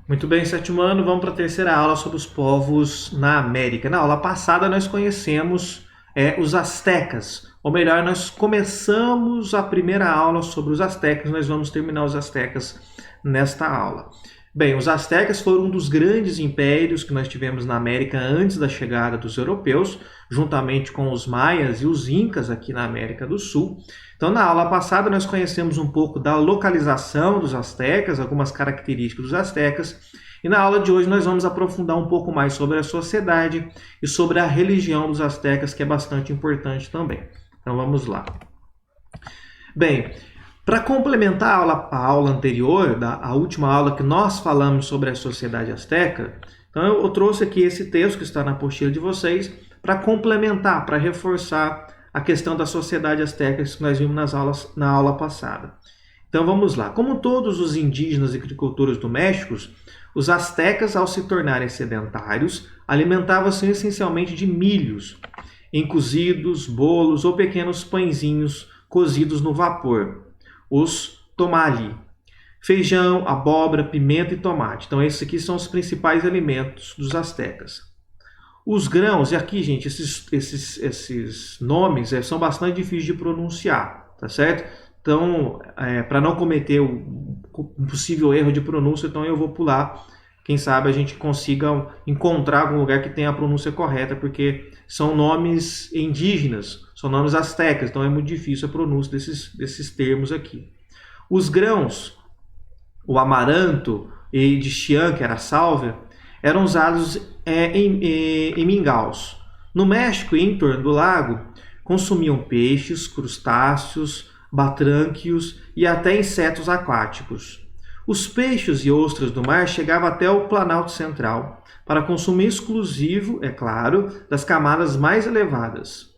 Muito bem, sétimo ano, vamos para a terceira aula sobre os povos na América. Na aula passada nós conhecemos os astecas, ou melhor, nós começamos a primeira aula sobre os astecas, nós vamos terminar os astecas nesta aula. Bem, os astecas foram um dos grandes impérios que nós tivemos na América antes da chegada dos europeus, juntamente com os maias e os incas aqui na América do Sul. Então, na aula passada, nós conhecemos um pouco da localização dos astecas, algumas características dos astecas, e na aula de hoje nós vamos aprofundar um pouco mais sobre a sociedade e sobre a religião dos astecas, que é bastante importante também. Então, vamos lá. Bem, para complementar a aula anterior, a última aula que nós falamos sobre a sociedade asteca, então eu trouxe aqui esse texto que está na apostila de vocês para complementar, para reforçar a questão da sociedade asteca que nós vimos na aula passada. Então vamos lá. Como todos os indígenas e agricultores domésticos, os astecas, ao se tornarem sedentários, alimentavam-se essencialmente de milhos, em cozidos, bolos ou pequenos pãezinhos cozidos no vapor, os tomali, feijão, abóbora, pimenta e tomate. Então esses aqui são os principais alimentos dos astecas. Os grãos, e aqui, gente, esses nomes são bastante difíceis de pronunciar, tá certo? Então, para não cometer um possível erro de pronúncia, então eu vou pular. Quem sabe a gente consiga encontrar algum lugar que tenha a pronúncia correta, porque são nomes indígenas, são nomes astecas, então é muito difícil a pronúncia desses termos aqui. Os grãos, o amaranto e de Xi'an, que era a sálvia, eram usados em mingaus. No México e em torno do lago, consumiam peixes, crustáceos, batrânquios e até insetos aquáticos. Os peixes e ostras do mar chegavam até o Planalto Central, para consumo exclusivo, é claro, das camadas mais elevadas.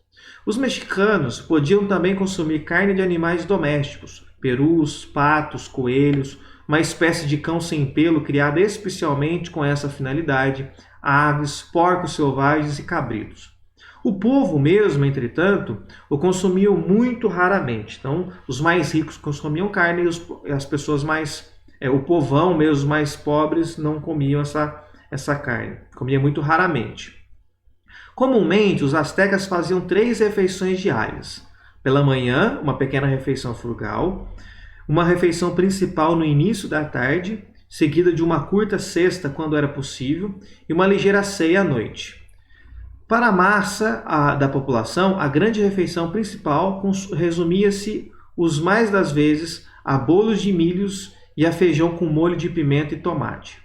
Os mexicanos podiam também consumir carne de animais domésticos, perus, patos, coelhos, uma espécie de cão sem pelo criada especialmente com essa finalidade, aves, porcos selvagens e cabritos. O povo mesmo, entretanto, o consumiam muito raramente. Então, os mais ricos consumiam carne e as pessoas o povão mesmo, os mais pobres, não comiam essa carne. Comia muito raramente. Comumente, os astecas faziam 3 refeições diárias. Pela manhã, uma pequena refeição frugal, uma refeição principal no início da tarde, seguida de uma curta cesta quando era possível, e uma ligeira ceia à noite. Para a massa da população, a grande refeição principal resumia-se, os mais das vezes, a bolos de milhos e a feijão com molho de pimenta e tomate.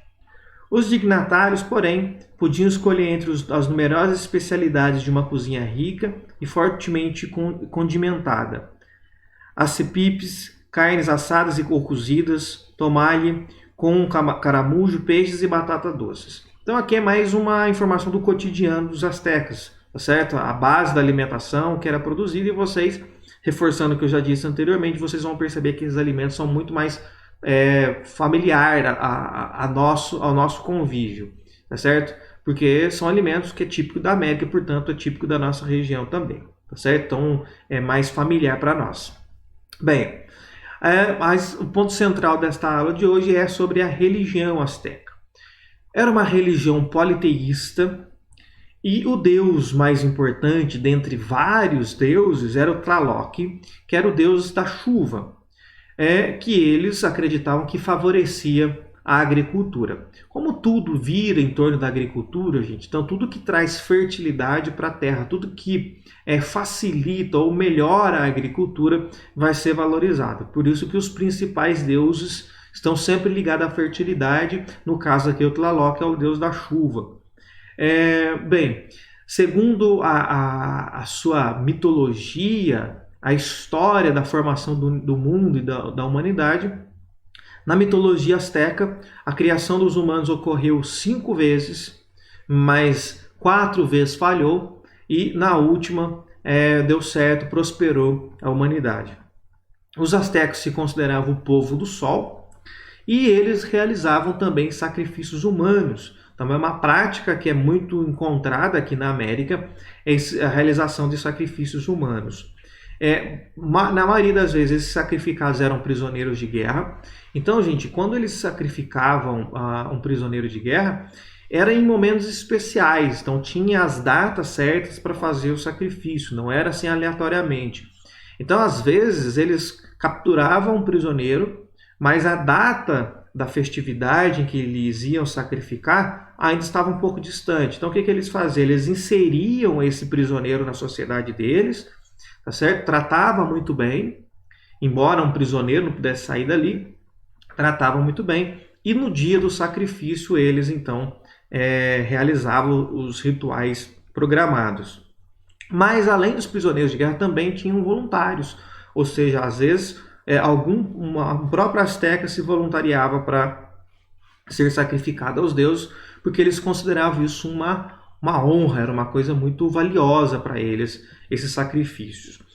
Os dignatários, porém, podiam escolher entre as numerosas especialidades de uma cozinha rica e fortemente condimentada. Acipipes, carnes assadas ou cozidas, tomate com caramujo, peixes e batata doces. Então aqui é mais uma informação do cotidiano dos astecas, tá certo? A base da alimentação que era produzida, e vocês, reforçando o que eu já disse anteriormente, vocês vão perceber que esses alimentos são muito mais familiar ao nosso convívio, tá certo? Porque são alimentos que é típico da América e, portanto, é típico da nossa região também, tá certo? Então é mais familiar para nós. Bem, mas o ponto central desta aula de hoje é sobre a religião asteca. Era uma religião politeísta e o deus mais importante dentre vários deuses era o Tlaloc, que era o deus da chuva, que eles acreditavam que favorecia a agricultura. Como tudo vira em torno da agricultura, gente, então tudo que traz fertilidade para a terra, tudo que facilita ou melhora a agricultura vai ser valorizado. Por isso que os principais deuses estão sempre ligados à fertilidade. No caso aqui, o Tlaloc é o deus da chuva. Bem, segundo a sua mitologia, a história da formação do mundo e da humanidade, na mitologia asteca, a criação dos humanos ocorreu 5 vezes, mas 4 vezes falhou, e na última deu certo, prosperou a humanidade. Os astecas se consideravam o povo do sol, e eles realizavam também sacrifícios humanos. Também é uma prática que é muito encontrada aqui na América, é a realização de sacrifícios humanos. Na maioria das vezes, esses sacrificados eram prisioneiros de guerra. Então, gente, quando eles sacrificavam um prisioneiro de guerra, era em momentos especiais. Então, tinha as datas certas para fazer o sacrifício, não era assim aleatoriamente. Então, às vezes, eles capturavam um prisioneiro, mas a data da festividade em que eles iam sacrificar ainda estava um pouco distante. Então, o que eles faziam? Eles inseriam esse prisioneiro na sociedade deles, tá certo? Tratavam muito bem, embora um prisioneiro não pudesse sair dali, tratavam muito bem. E no dia do sacrifício, eles então realizavam os rituais programados. Mas além dos prisioneiros de guerra, também tinham voluntários, ou seja, às vezes um próprio asteca se voluntariava para ser sacrificado aos deuses, porque eles consideravam isso uma honra, era uma coisa muito valiosa para eles, esses sacrifícios.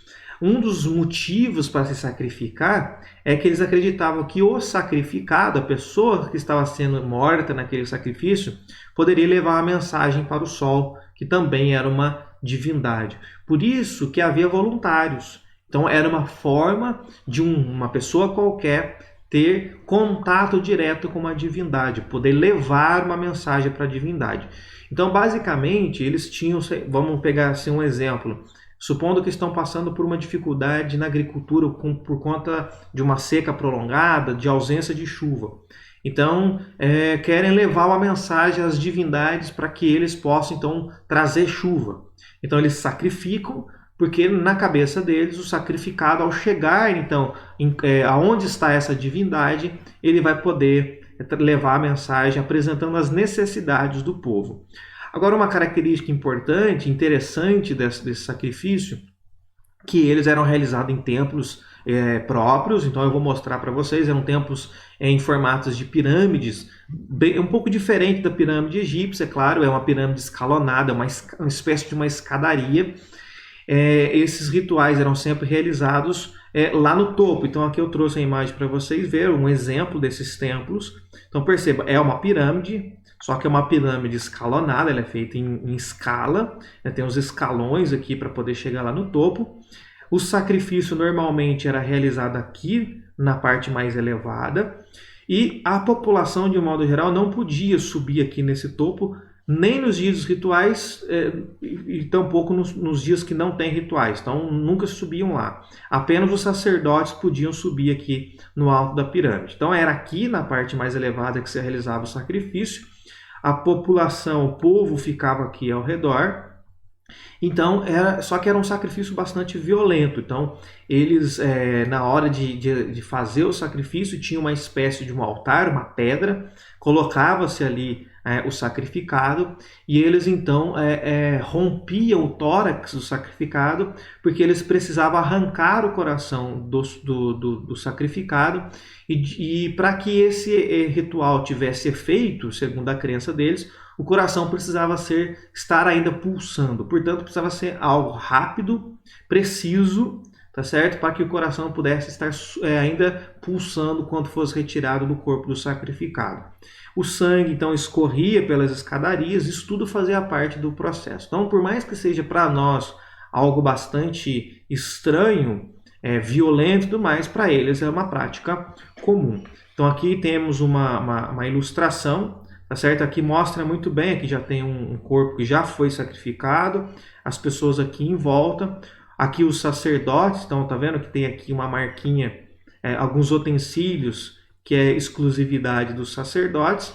Um dos motivos para se sacrificar é que eles acreditavam que o sacrificado, a pessoa que estava sendo morta naquele sacrifício, poderia levar a mensagem para o sol, que também era uma divindade. Por isso que havia voluntários. Então era uma forma de uma pessoa qualquer ter contato direto com uma divindade, poder levar uma mensagem para a divindade. Então, basicamente, eles tinham, vamos pegar assim um exemplo, supondo que estão passando por uma dificuldade na agricultura por conta de uma seca prolongada, de ausência de chuva. Então, querem levar uma mensagem às divindades para que eles possam, então, trazer chuva. Então, eles sacrificam, porque na cabeça deles, o sacrificado, ao chegar, então, aonde está essa divindade, ele vai poder levar a mensagem apresentando as necessidades do povo. Agora, uma característica importante, interessante desse sacrifício, que eles eram realizados em templos próprios. Então eu vou mostrar para vocês, eram templos em formatos de pirâmides, um pouco diferente da pirâmide egípcia, é claro, é uma pirâmide escalonada, uma espécie de uma escadaria. Esses rituais eram sempre realizados lá no topo. Então aqui eu trouxe a imagem para vocês verem um exemplo desses templos. Então perceba, é uma pirâmide, só que é uma pirâmide escalonada, ela é feita em escala, tem os escalões aqui para poder chegar lá no topo. O sacrifício normalmente era realizado aqui na parte mais elevada e a população, de um modo geral, não podia subir aqui nesse topo, nem nos dias dos rituais e tampouco nos dias que não tem rituais. Então nunca subiam lá. Apenas os sacerdotes podiam subir aqui no alto da pirâmide. Então era aqui na parte mais elevada que se realizava o sacrifício. A população, o povo ficava aqui ao redor. Então, só que era um sacrifício bastante violento. Então, eles, na hora de fazer o sacrifício, tinha uma espécie de um altar, uma pedra, colocava-se ali o sacrificado, e eles então rompiam o tórax do sacrificado, porque eles precisavam arrancar o coração do sacrificado, e para que esse ritual tivesse efeito, segundo a crença deles, o coração precisava estar ainda pulsando. Portanto, precisava ser algo rápido, preciso, tá certo? Para que o coração pudesse estar ainda pulsando quando fosse retirado do corpo do sacrificado. O sangue, então, escorria pelas escadarias, isso tudo fazia parte do processo. Então, por mais que seja para nós algo bastante estranho, violento e tudo mais, para eles é uma prática comum. Então, aqui temos uma ilustração. Tá certo? Aqui mostra muito bem, aqui já tem um corpo que já foi sacrificado, as pessoas aqui em volta, aqui os sacerdotes, então tá vendo que tem aqui uma marquinha, alguns utensílios que é exclusividade dos sacerdotes,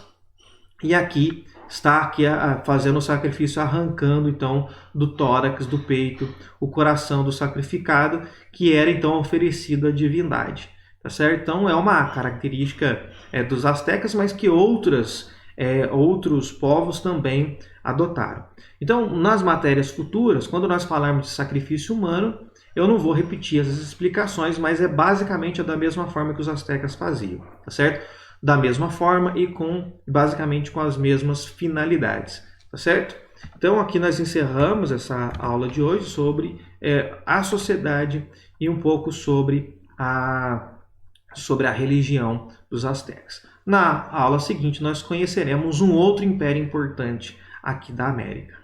e aqui está aqui fazendo o sacrifício, arrancando então do tórax, do peito, o coração do sacrificado, que era então oferecido à divindade, tá certo? Então é uma característica dos astecas, mas que outros povos também adotaram. Então, nas matérias futuras, quando nós falarmos de sacrifício humano, eu não vou repetir essas explicações, mas é basicamente da mesma forma que os astecas faziam, tá certo? Da mesma forma e basicamente com as mesmas finalidades, tá certo? Então, aqui nós encerramos essa aula de hoje sobre a sociedade e um pouco sobre a religião dos astecas. Na aula seguinte, nós conheceremos um outro império importante aqui da América.